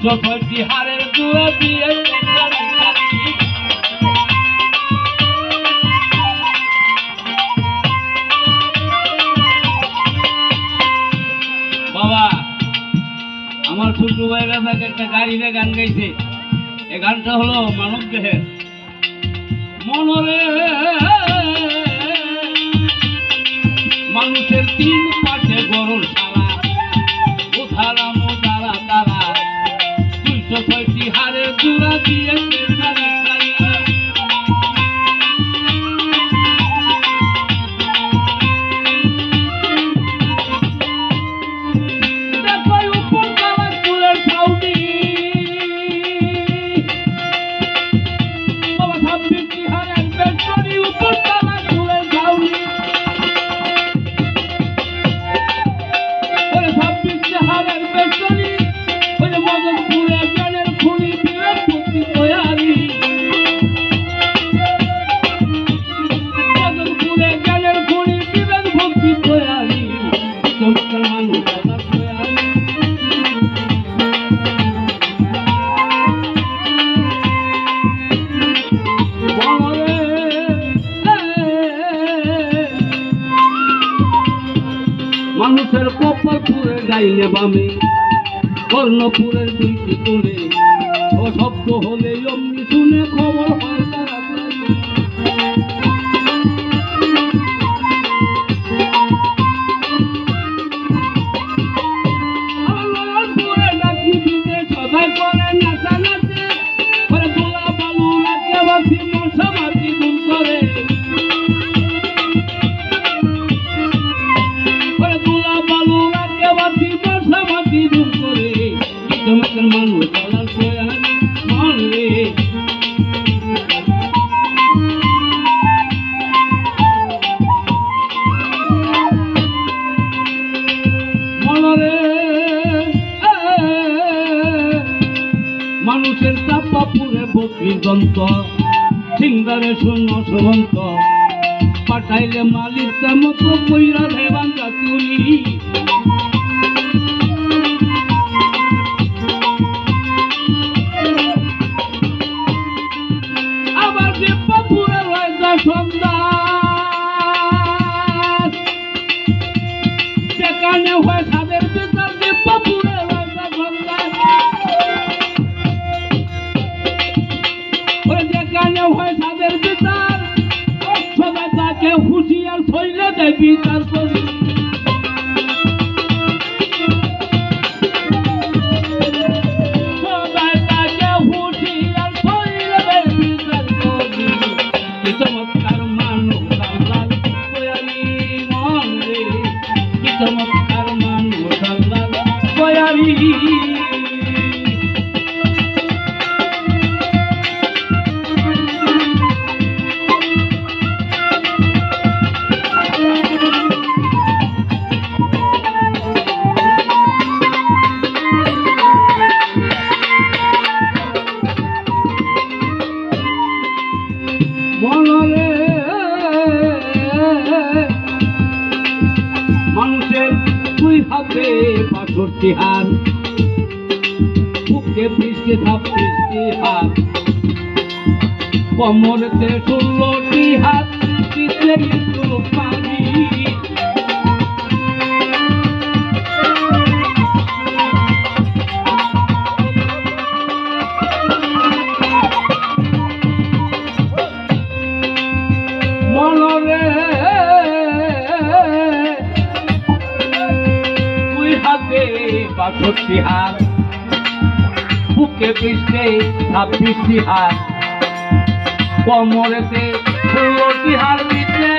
206টি হারের জোড়া দিয়ে বাবা আমার ছোট ভাইরা তাকে একটা গাড়িতে গান গাইছে। এই গানটা হলো মানব দেহের মনরে মানুষের 3 পাশে গরল সারা ও সারা মো তারা তারা 206টি হারের জোড়া দিয়ে মানুষের কপালপুরে গাইলে বামে কর্ণপুরের 2টি তুলে ও শব্দ হলে অমনি শুনে খবর হয় তাড়াতাড়ি। ডাকি দিতে সবাই করে নাচানাচে করে দোলা বালু রাখে বাসি মশা মাটি গুণ করে মানুষ চলার প্রয়াস মন রে মনরে মানুষের চাপা পুরে বকরি দন্ত সিংহারে শূন্য সুবন্ত পাঠাইলে মালিক মতো কইরা দেবান তুলি যেখানে হয় সাদের বিচার দীপপুরে যেখানে হয় সাদের বিচার সবাই তাকে হুঁশিয়ার শৈলে দেয় বিচার করি সবাই তাকে হুঁশিয়ার শৈলে দেয় বিচার করি কি চমৎকার মানুষ আল্লাহ বয়ানি মন রে কি চমৎকার মানুষ আল্লাহ বয়ানি মনরে মানুষের 2 হাতে 65 হাত বুকে পৃষ্ঠে 26টি হাত কোমরেতে 16টি হাত দিতে একটু পানি মনরে 2 হাতে 62 হাত বুকে পৃষ্ঠে 26টি হাত কোমরেতে 16টি হাত দিতে